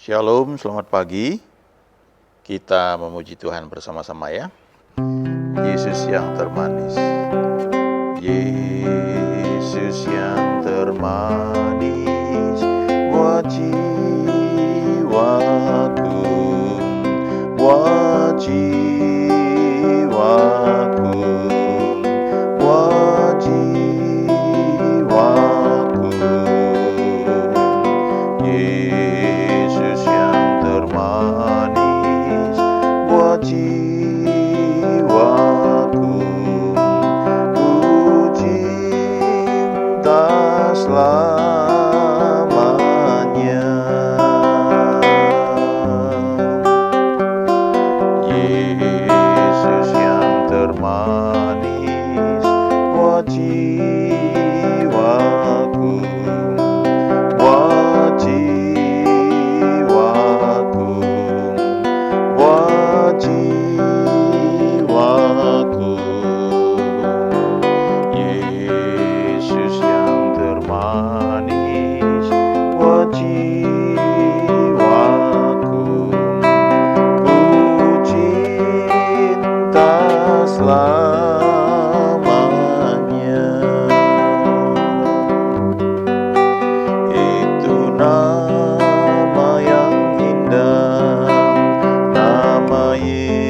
Shalom, selamat pagi. Kita memuji Tuhan bersama-sama ya. Yesus yang termanis, Yesus yang termanis buat jiwaku, buat jiwaku, buat jiwaku. Yesus yang termanis buat jiwaku, ku cinta selamanya. Yesus yang termanis buat jiwaku, buat jiwaku, buat jiwaku. Yesus yang termanis buat jiwaku, ku cinta selamanya. Itu nama yang indah, nama Yesus.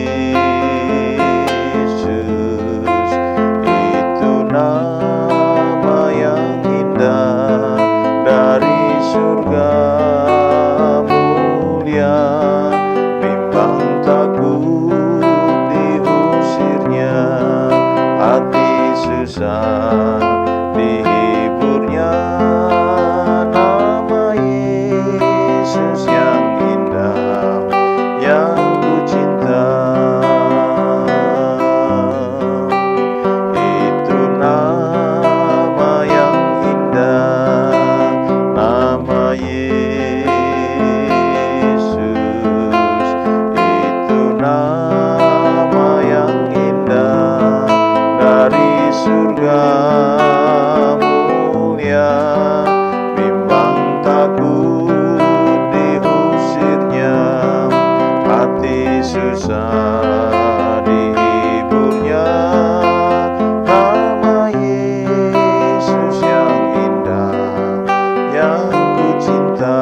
Itu nama yang indah dari surga mulia. Bimbang takut diusirnya, hati susah dihiburnya. Nama Yesus yang indah, yang ku cinta. Itu nama yang indah, nama Yesus. Itu nama yang indah dari surga mulia. Bimbang takut diusirnya, hati susah dihiburnya. Nama Yesus yang indah, yang ku cinta.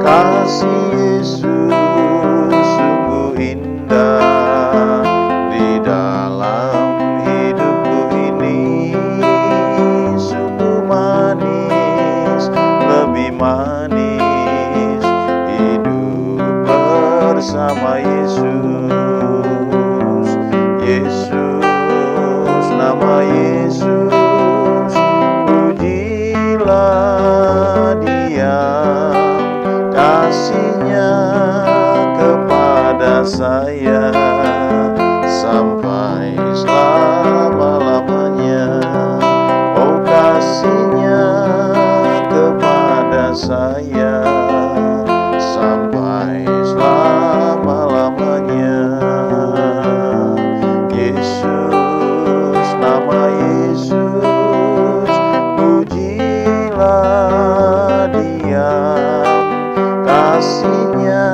Kasih Yesus sungguh indah di dalam hidupku ini. Sungguh manis, lebih manis hidup bersama Yesus. Yesus, nama Yesus, pujilah Dia. Kasihnya kepada saya sampai selama-lamanya. Oh, kasihnya kepada saya sampai selama-lamanya. Yesus, nama Yesus, pujilah Dia. Kasihnya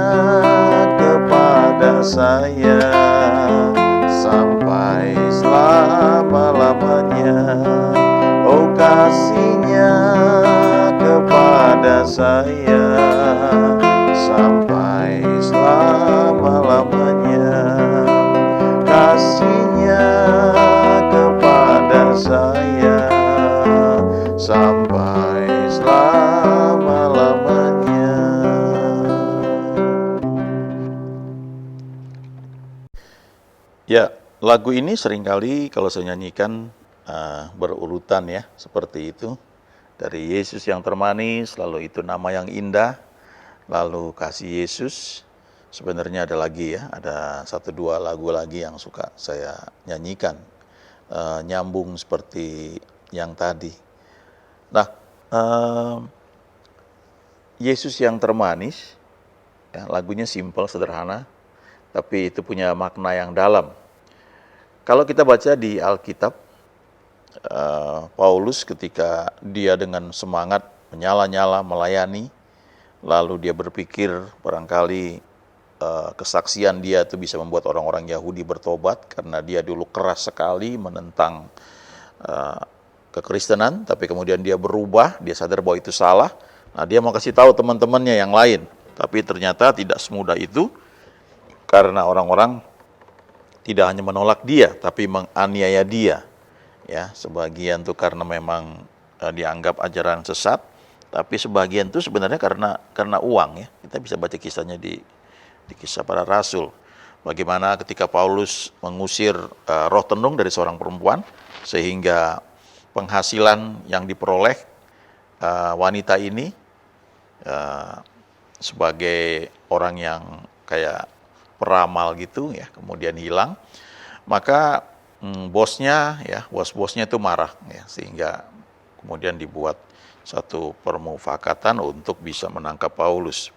kepada saya sampai selama-lamanya. Oh, kasihnya kepada saya sampai selama-lamanya. Kasihnya kepada saya sampai selama-lamanya. Ya, lagu ini seringkali kalau saya nyanyikan berurutan ya, seperti itu. Dari Yesus yang termanis, lalu itu nama yang indah, lalu kasih Yesus. Sebenarnya ada lagi ya, ada 1-2 lagu lagi yang suka saya nyanyikan, nyambung seperti yang tadi. Nah, Yesus yang termanis, ya, lagunya simple, sederhana, tapi itu punya makna yang dalam. Kalau kita baca di Alkitab, Paulus ketika dia dengan semangat menyala-nyala melayani, lalu dia berpikir barangkali kesaksian dia itu bisa membuat orang-orang Yahudi bertobat karena dia dulu keras sekali menentang kekristenan, tapi kemudian dia berubah, dia sadar bahwa itu salah. Nah, dia mau kasih tahu teman-temannya yang lain, tapi ternyata tidak semudah itu karena orang-orang tidak hanya menolak dia, tapi menganiaya dia. Ya, sebagian tuh karena memang dianggap ajaran sesat, tapi sebagian tuh sebenarnya karena uang ya. Kita bisa baca kisahnya di Kisah Para Rasul. Bagaimana ketika Paulus mengusir roh tenung dari seorang perempuan, sehingga penghasilan yang diperoleh wanita ini sebagai orang yang kayak peramal gitu ya, kemudian hilang, maka bosnya itu marah ya, sehingga kemudian dibuat satu permufakatan untuk bisa menangkap Paulus.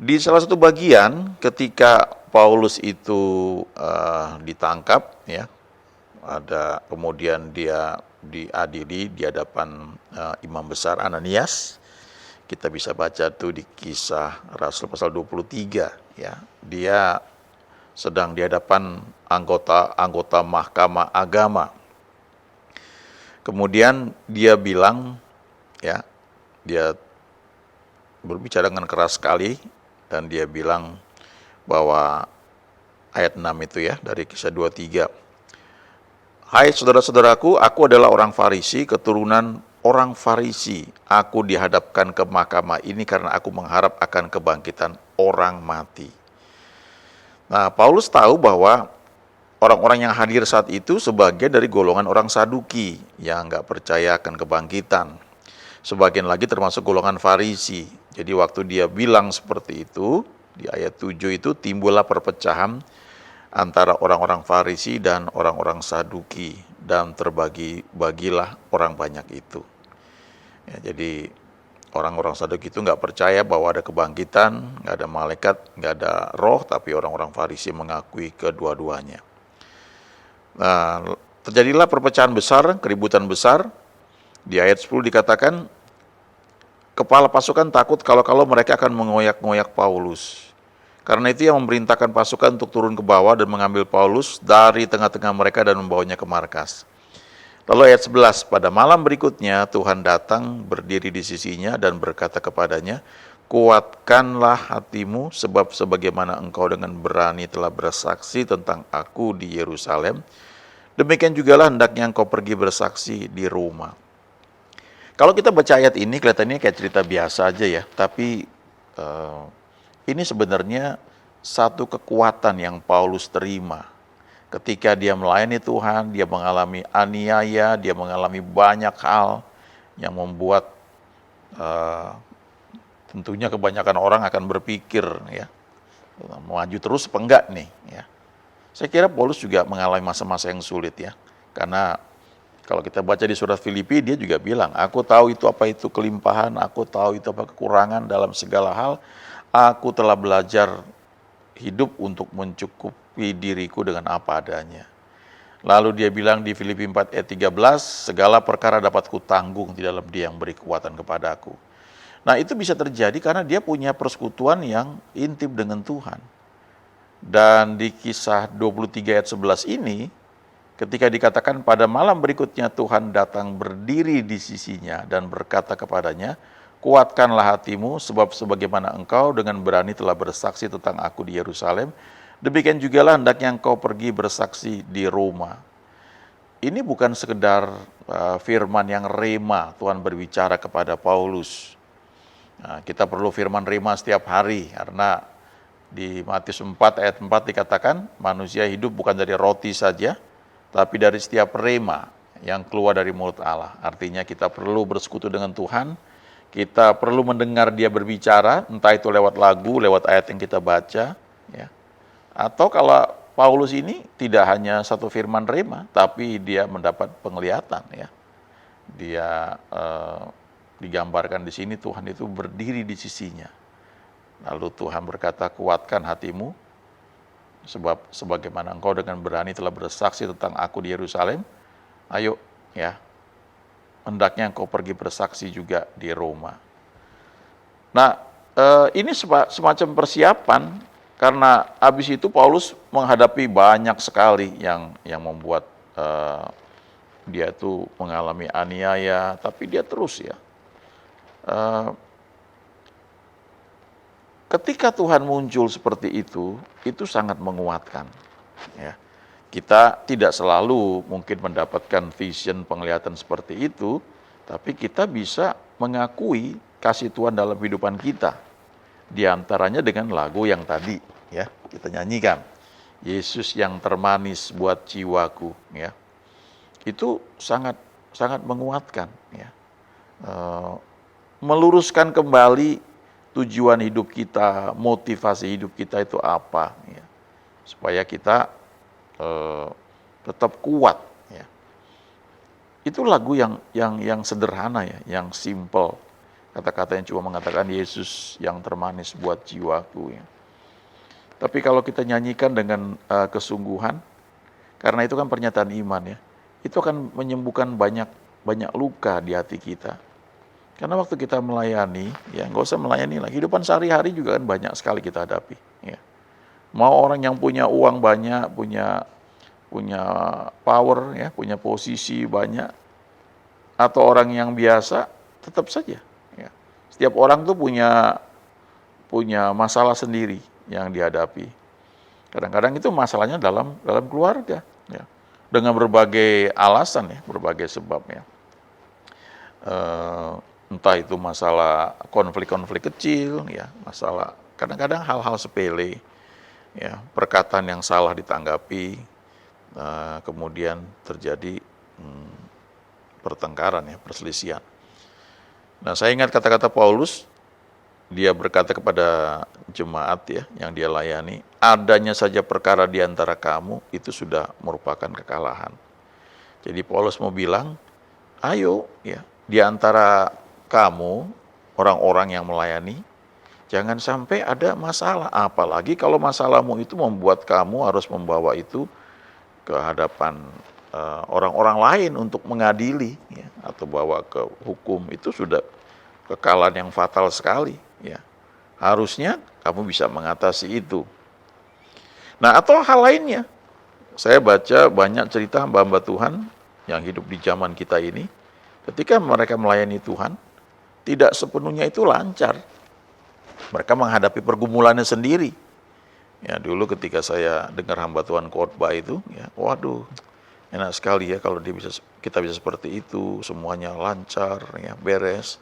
Di salah satu bagian ketika Paulus itu ditangkap ya, kemudian dia diadili di hadapan imam besar Ananias. Kita bisa baca tuh di Kisah Rasul pasal 23 ya. Dia sedang di hadapan anggota Mahkamah Agama. Kemudian dia bilang ya, dia berbicara dengan keras sekali dan dia bilang bahwa ayat 6 itu ya, dari Kisah 23. Hai saudara-saudaraku, aku adalah orang Farisi, keturunan orang Farisi. Aku dihadapkan ke mahkamah ini karena aku mengharap akan kebangkitan orang mati. Nah, Paulus tahu bahwa orang-orang yang hadir saat itu sebagian dari golongan orang Saduki yang nggak percaya akan kebangkitan. Sebagian lagi termasuk golongan Farisi. Jadi waktu dia bilang seperti itu, di ayat 7 itu timbullah perpecahan antara orang-orang Farisi dan orang-orang Saduki, dan terbagi-bagilah orang banyak itu. Ya, jadi orang-orang Saduki itu nggak percaya bahwa ada kebangkitan, nggak ada malaikat, nggak ada roh, tapi orang-orang Farisi mengakui kedua-duanya. Nah, terjadilah perpecahan besar, keributan besar. Di ayat 10 dikatakan, kepala pasukan takut kalau mereka akan mengoyak-ngoyak Paulus. Karena itu ia memerintahkan pasukan untuk turun ke bawah dan mengambil Paulus dari tengah-tengah mereka dan membawanya ke markas. Lalu ayat 11, pada malam berikutnya Tuhan datang berdiri di sisinya dan berkata kepadanya, kuatkanlah hatimu sebab sebagaimana engkau dengan berani telah bersaksi tentang aku di Yerusalem, demikian jugalah hendaknya engkau pergi bersaksi di Roma. Kalau kita baca ayat ini kelihatannya kayak cerita biasa aja ya, tapi ini sebenarnya satu kekuatan yang Paulus terima. Ketika dia melayani Tuhan, dia mengalami aniaya, dia mengalami banyak hal yang membuat tentunya kebanyakan orang akan berpikir ya, maju terus apa enggak nih ya. Saya kira Paulus juga mengalami masa-masa yang sulit ya, karena kalau kita baca di surat Filipi, dia juga bilang, aku tahu itu apa itu kelimpahan, aku tahu itu apa kekurangan dalam segala hal, aku telah belajar hidup untuk mencukupi diriku dengan apa adanya. Lalu dia bilang di Filipi 4 ayat 13, segala perkara dapat kutanggung di dalam dia yang beri kekuatan kepadaku. Nah, itu bisa terjadi karena dia punya persekutuan yang intim dengan Tuhan. Dan di Kisah 23 ayat 11 ini, ketika dikatakan pada malam berikutnya Tuhan datang berdiri di sisinya dan berkata kepadanya, kuatkanlah hatimu sebab sebagaimana engkau dengan berani telah bersaksi tentang aku di Yerusalem, demikian jugalah hendaknya engkau pergi bersaksi di Roma. Ini bukan sekedar firman yang rema, Tuhan berbicara kepada Paulus. Nah, kita perlu firman rema setiap hari, karena di Matius 4 ayat 4 dikatakan, manusia hidup bukan dari roti saja, tapi dari setiap rema yang keluar dari mulut Allah. Artinya kita perlu bersekutu dengan Tuhan, kita perlu mendengar dia berbicara, entah itu lewat lagu, lewat ayat yang kita baca, ya. Atau kalau Paulus ini tidak hanya satu firman rema, tapi dia mendapat penglihatan, ya. Dia digambarkan di sini Tuhan itu berdiri di sisinya. Lalu Tuhan berkata, kuatkan hatimu, sebab sebagaimana engkau dengan berani telah bersaksi tentang aku di Yerusalem, ayo ya, hendaknya engkau pergi bersaksi juga di Roma. Nah, ini semacam persiapan karena habis itu Paulus menghadapi banyak sekali yang membuat dia itu mengalami aniaya, tapi dia terus ya. Ketika Tuhan muncul seperti itu sangat menguatkan. Ya. Kita tidak selalu mungkin mendapatkan vision penglihatan seperti itu, tapi kita bisa mengakui kasih Tuhan dalam kehidupan kita. Di antaranya dengan lagu yang tadi ya kita nyanyikan, Yesus yang termanis buat jiwaku, ya. Itu sangat sangat menguatkan, ya. Meluruskan kembali tujuan hidup kita, motivasi hidup kita itu apa, ya. Supaya kita tetap kuat, ya. Itu lagu yang sederhana ya, yang simple. Kata-kata yang cuma mengatakan Yesus yang termanis buat jiwaku, ya. Tapi kalau kita nyanyikan dengan kesungguhan, karena itu kan pernyataan iman ya, itu akan menyembuhkan banyak luka di hati kita. Karena waktu kita melayani, ya nggak usah melayani lah, kehidupan sehari-hari juga kan banyak sekali kita hadapi. Ya. Mau orang yang punya uang banyak, punya power, ya, punya posisi banyak, atau orang yang biasa, tetap saja. Ya. Setiap orang tuh punya masalah sendiri yang dihadapi. Kadang-kadang itu masalahnya dalam keluarga, ya. Dengan berbagai alasan ya, berbagai sebab ya. Entah itu masalah konflik-konflik kecil, ya, masalah kadang-kadang hal-hal sepele, ya, perkataan yang salah ditanggapi, kemudian terjadi pertengkaran ya, perselisihan. Nah, saya ingat kata-kata Paulus, dia berkata kepada jemaat ya yang dia layani, adanya saja perkara di antara kamu itu sudah merupakan kekalahan. Jadi Paulus mau bilang, ayo ya, di antara kamu, orang-orang yang melayani, jangan sampai ada masalah. Apalagi kalau masalahmu itu membuat kamu harus membawa itu ke hadapan orang-orang lain untuk mengadili, ya, atau bawa ke hukum. Itu sudah kekalahan yang fatal sekali. Ya. Harusnya kamu bisa mengatasi itu. Nah, atau hal lainnya. Saya baca banyak cerita hamba-hamba Tuhan yang hidup di zaman kita ini. Ketika mereka melayani Tuhan, tidak sepenuhnya itu lancar. Mereka menghadapi pergumulannya sendiri. Ya, dulu ketika saya dengar hamba Tuhan khotbah itu, ya, waduh, enak sekali ya kalau kita bisa seperti itu, semuanya lancar, ya, beres.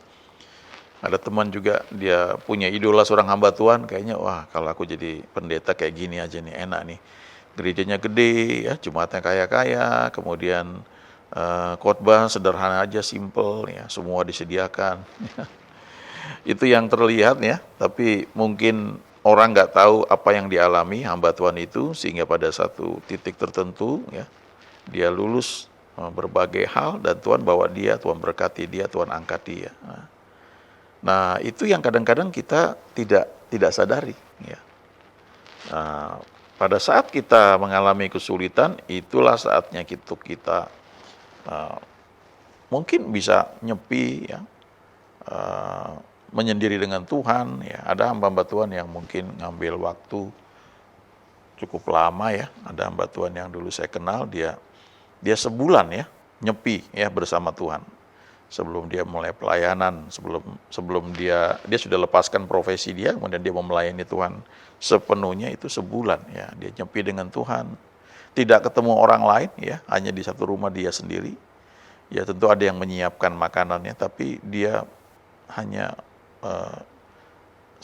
Ada teman juga dia punya idola seorang hamba Tuhan, kayaknya wah kalau aku jadi pendeta kayak gini aja nih, enak nih. Gerejanya gede, ya, jemaatnya kaya-kaya, kemudian khotbah sederhana aja, simple, ya, semua disediakan. Itu yang terlihat ya, tapi mungkin orang nggak tahu apa yang dialami hamba Tuhan itu, sehingga pada satu titik tertentu ya, dia lulus berbagai hal dan Tuhan bawa dia, Tuhan berkati dia, Tuhan angkat dia. Nah, itu yang kadang-kadang kita tidak sadari. Ya. Nah, pada saat kita mengalami kesulitan, itulah saatnya kita mungkin bisa nyepi, ya, menyendiri dengan Tuhan. Ya. Ada hamba-hamba Tuhan yang mungkin ngambil waktu cukup lama ya. Ada hamba Tuhan yang dulu saya kenal, dia sebulan ya nyepi ya bersama Tuhan. Sebelum dia mulai pelayanan, sebelum dia sudah lepaskan profesi dia, kemudian dia mau melayani Tuhan sepenuhnya itu sebulan ya, dia nyepi dengan Tuhan. Tidak ketemu orang lain ya, hanya di satu rumah dia sendiri. Ya tentu ada yang menyiapkan makanannya, tapi dia hanya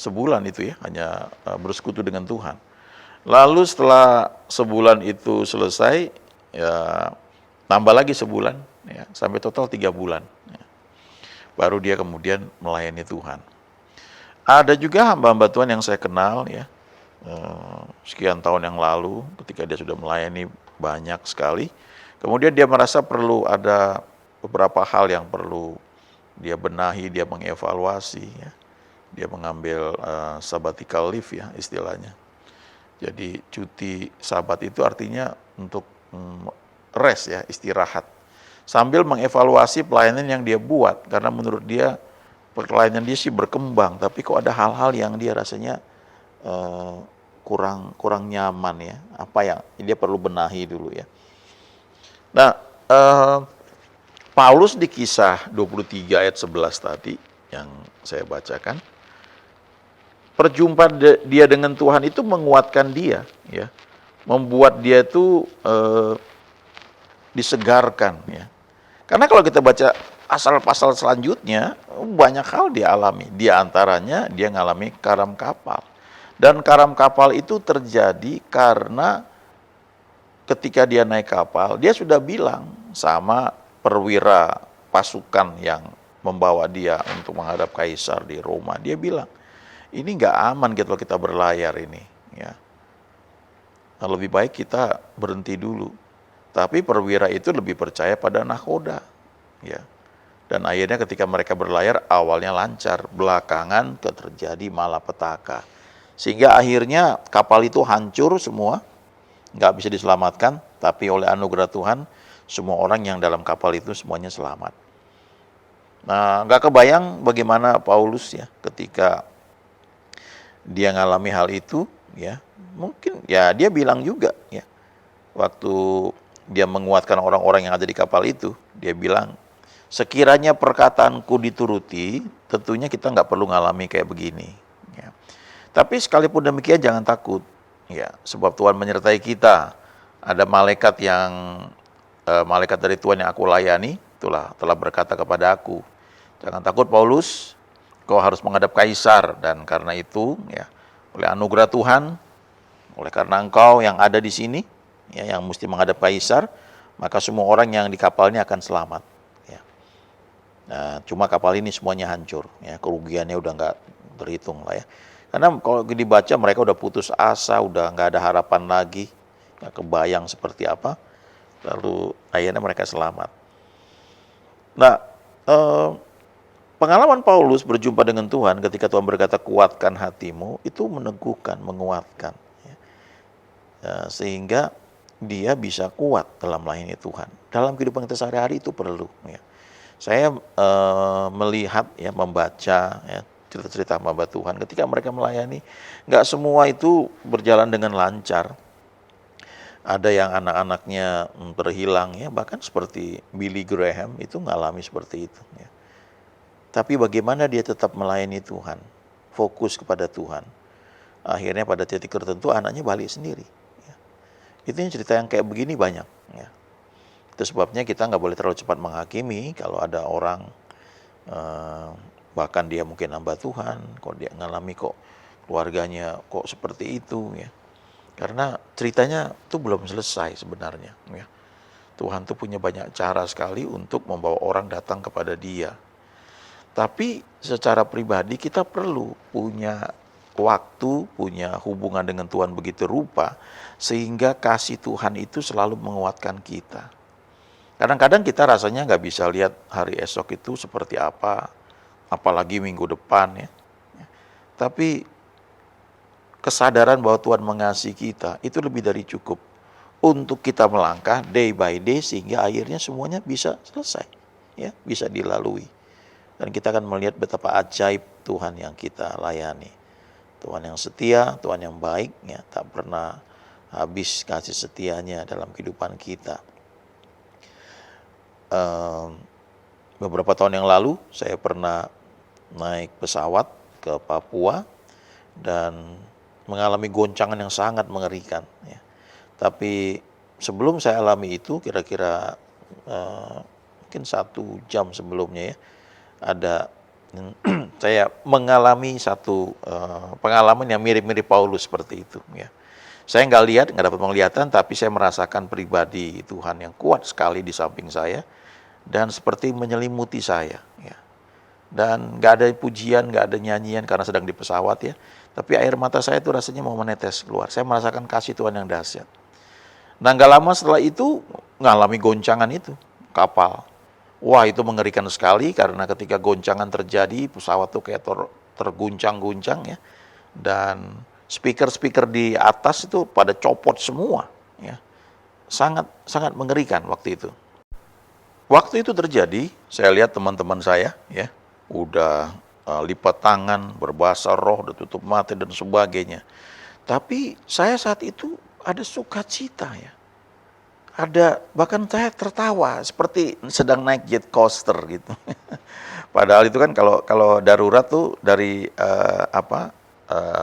sebulan itu ya, hanya bersekutu dengan Tuhan. Lalu setelah sebulan itu selesai, ya tambah lagi sebulan, ya, sampai total 3 bulan. Ya. Baru dia kemudian melayani Tuhan. Ada juga hamba-hamba Tuhan yang saya kenal ya, sekian tahun yang lalu, ketika dia sudah melayani banyak sekali, kemudian dia merasa perlu ada beberapa hal yang perlu dia benahi, dia mengevaluasi, ya. Dia mengambil sabbatical leave ya istilahnya. Jadi cuti sabat itu artinya untuk rest ya, istirahat. sambil mengevaluasi pelayanan yang dia buat, karena menurut dia pelayanan dia sih berkembang, tapi kok ada hal-hal yang dia rasanya kurang nyaman ya, apa yang dia perlu benahi dulu ya. Nah, Paulus di Kisah 23 ayat 11 tadi yang saya bacakan, perjumpaan dia dengan Tuhan itu menguatkan dia, ya, membuat dia itu disegarkan, ya. Karena kalau kita baca pasal-pasal selanjutnya, banyak hal dia alami. Di antaranya dia ngalami karam kapal. Dan karam kapal itu terjadi karena ketika dia naik kapal, dia sudah bilang sama perwira pasukan yang membawa dia untuk menghadap kaisar di Roma. Dia bilang, ini nggak aman kalau kita berlayar ini, ya. Nah, lebih baik kita berhenti dulu. Tapi perwira itu lebih percaya pada nahkoda, ya. Dan akhirnya ketika mereka berlayar awalnya lancar, belakangan terjadi malapetaka. Sehingga akhirnya kapal itu hancur semua, nggak bisa diselamatkan, tapi oleh anugerah Tuhan, semua orang yang dalam kapal itu semuanya selamat. Nah, nggak kebayang bagaimana Paulus ya ketika dia ngalami hal itu, ya mungkin ya dia bilang juga ya, waktu dia menguatkan orang-orang yang ada di kapal itu, dia bilang, sekiranya perkataanku dituruti, tentunya kita nggak perlu ngalami kayak begini. Ya. Tapi sekalipun demikian jangan takut, ya, sebab Tuhan menyertai kita. Ada malaikat malaikat dari Tuhan yang aku layani, telah berkata kepada aku, jangan takut Paulus, kau harus menghadap kaisar, dan karena itu, ya, oleh anugerah Tuhan, oleh karena engkau yang ada di sini, ya, yang mesti menghadap kaisar, maka semua orang yang di kapalnya akan selamat. Ya. Nah, cuma kapal ini semuanya hancur, ya, kerugiannya udah nggak terhitung lah ya. Karena kalau dibaca mereka udah putus asa, udah nggak ada harapan lagi, nggak kebayang seperti apa. Lalu akhirnya mereka selamat. Nah, pengalaman Paulus berjumpa dengan Tuhan ketika Tuhan berkata kuatkan hatimu, itu meneguhkan, menguatkan, ya. Sehingga dia bisa kuat dalam melayani Tuhan. Dalam kehidupan kita sehari-hari itu perlu. Ya. Saya melihat, ya, membaca ya, cerita-cerita hamba Tuhan ketika mereka melayani, nggak semua itu berjalan dengan lancar. Ada yang anak-anaknya terhilang, ya, bahkan seperti Billy Graham itu ngalami seperti itu. Ya. Tapi bagaimana dia tetap melayani Tuhan, fokus kepada Tuhan. Akhirnya pada titik tertentu anaknya balik sendiri. Ya. Itu yang cerita yang kayak begini banyak. Ya. Itu sebabnya kita nggak boleh terlalu cepat menghakimi kalau ada orang, bahkan dia mungkin hamba Tuhan, kok dia ngalami kok keluarganya kok seperti itu, ya. Karena ceritanya itu belum selesai sebenarnya. Ya. Tuhan tuh punya banyak cara sekali untuk membawa orang datang kepada Dia. Tapi secara pribadi kita perlu punya waktu, punya hubungan dengan Tuhan begitu rupa, sehingga kasih Tuhan itu selalu menguatkan kita. Kadang-kadang kita rasanya nggak bisa lihat hari esok itu seperti apa, apalagi minggu depan ya. Tapi kesadaran bahwa Tuhan mengasihi kita itu lebih dari cukup untuk kita melangkah day by day sehingga akhirnya semuanya bisa selesai, ya, bisa dilalui. Dan kita akan melihat betapa ajaib Tuhan yang kita layani. Tuhan yang setia, Tuhan yang baik, ya, tak pernah habis kasih setianya dalam kehidupan kita. Beberapa tahun yang lalu saya pernah naik pesawat ke Papua dan mengalami goncangan yang sangat mengerikan. Ya. Tapi sebelum saya alami itu, kira-kira mungkin 1 jam sebelumnya ya, ada saya mengalami satu pengalaman yang mirip-mirip Paulus seperti itu. Ya. Saya nggak lihat, nggak dapat penglihatan, tapi saya merasakan pribadi Tuhan yang kuat sekali di samping saya dan seperti menyelimuti saya. Ya. Dan nggak ada pujian, nggak ada nyanyian karena sedang di pesawat ya. Tapi air mata saya itu rasanya mau menetes keluar. Saya merasakan kasih Tuhan yang dahsyat. Nah nggak lama setelah itu ngalami goncangan itu kapal. Wah itu mengerikan sekali karena ketika goncangan terjadi pesawat tuh kayak terguncang-guncang ya. Dan speaker-speaker di atas itu pada copot semua ya. Sangat sangat mengerikan waktu itu. Waktu itu terjadi, saya lihat teman-teman saya ya, udah lipat tangan, berbahasa roh, udah tutup mata dan sebagainya. Tapi saya saat itu ada sukacita ya. Ada, bahkan saya tertawa seperti sedang naik jet coaster gitu. Padahal itu kan kalau kalau darurat tuh dari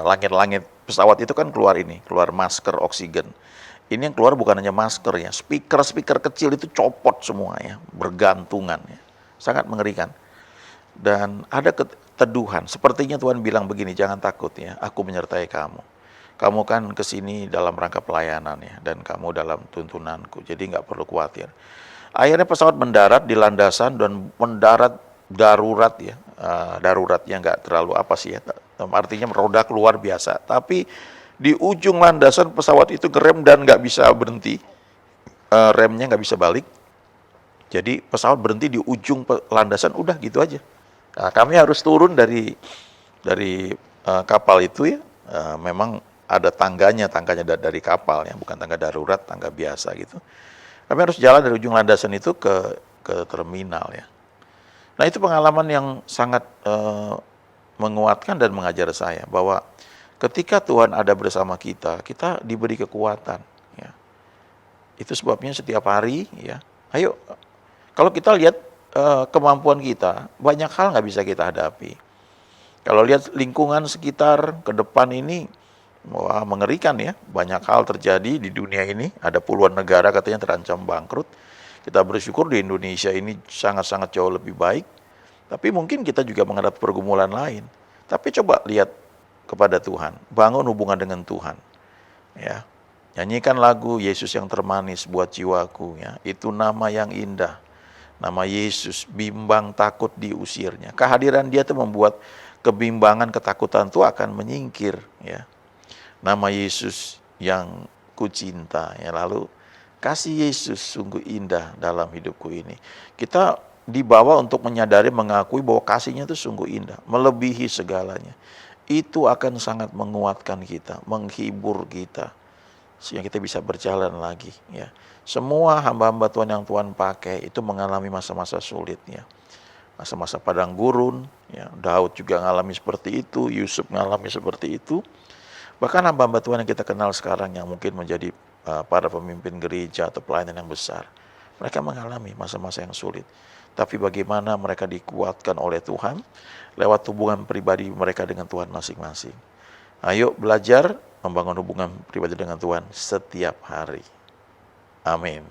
langit-langit pesawat itu kan keluar ini, keluar masker oksigen. Ini yang keluar bukan hanya masker ya, speaker-speaker kecil itu copot semua ya, bergantungan ya. Sangat mengerikan. Dan ada keteduhan. Sepertinya Tuhan bilang begini, jangan takut ya, aku menyertai kamu. Kamu kan kesini dalam rangka pelayanan ya, dan kamu dalam tuntunanku, jadi nggak perlu khawatir. Akhirnya pesawat mendarat di landasan dan mendarat darurat ya, daruratnya nggak terlalu apa sih ya, artinya roda keluar biasa. Tapi di ujung landasan pesawat itu ngerem dan nggak bisa berhenti, remnya nggak bisa balik. Jadi pesawat berhenti di ujung landasan, udah gitu aja. Nah, kami harus turun dari kapal itu ya, memang ada tangganya dari kapal ya, bukan tangga darurat, tangga biasa gitu. Kami harus jalan dari ujung landasan itu ke terminal ya. Nah itu pengalaman yang sangat menguatkan dan mengajar saya bahwa ketika Tuhan ada bersama kita, kita diberi kekuatan ya. Itu sebabnya setiap hari ya, ayo kalau kita lihat kemampuan kita, banyak hal nggak bisa kita hadapi. Kalau lihat lingkungan sekitar ke depan ini, wah mengerikan ya. Banyak hal terjadi di dunia ini, ada puluhan negara katanya terancam bangkrut. Kita bersyukur di Indonesia ini sangat-sangat jauh lebih baik. Tapi mungkin kita juga menghadapi pergumulan lain. Tapi coba lihat kepada Tuhan, bangun hubungan dengan Tuhan. Ya, nyanyikan lagu Yesus yang termanis buat jiwaku ya. Itu nama yang indah. Nama Yesus, bimbang takut diusirnya. Kehadiran dia itu membuat kebimbangan, ketakutan itu akan menyingkir ya. Nama Yesus yang kucinta ya. Lalu kasih Yesus sungguh indah dalam hidupku ini. Kita dibawa untuk menyadari, mengakui bahwa kasihnya itu sungguh indah, melebihi segalanya. Itu akan sangat menguatkan kita, menghibur kita, sehingga kita bisa berjalan lagi ya. Semua hamba-hamba Tuhan yang Tuhan pakai itu mengalami masa-masa sulit ya. Masa-masa padang gurun ya. Daud juga mengalami seperti itu, Yusuf mengalami seperti itu. Bahkan hamba-hamba Tuhan yang kita kenal sekarang yang mungkin menjadi para pemimpin gereja atau pelayanan yang besar, mereka mengalami masa-masa yang sulit. Tapi bagaimana mereka dikuatkan oleh Tuhan lewat hubungan pribadi mereka dengan Tuhan masing-masing. Ayo belajar membangun hubungan pribadi dengan Tuhan setiap hari. Amin.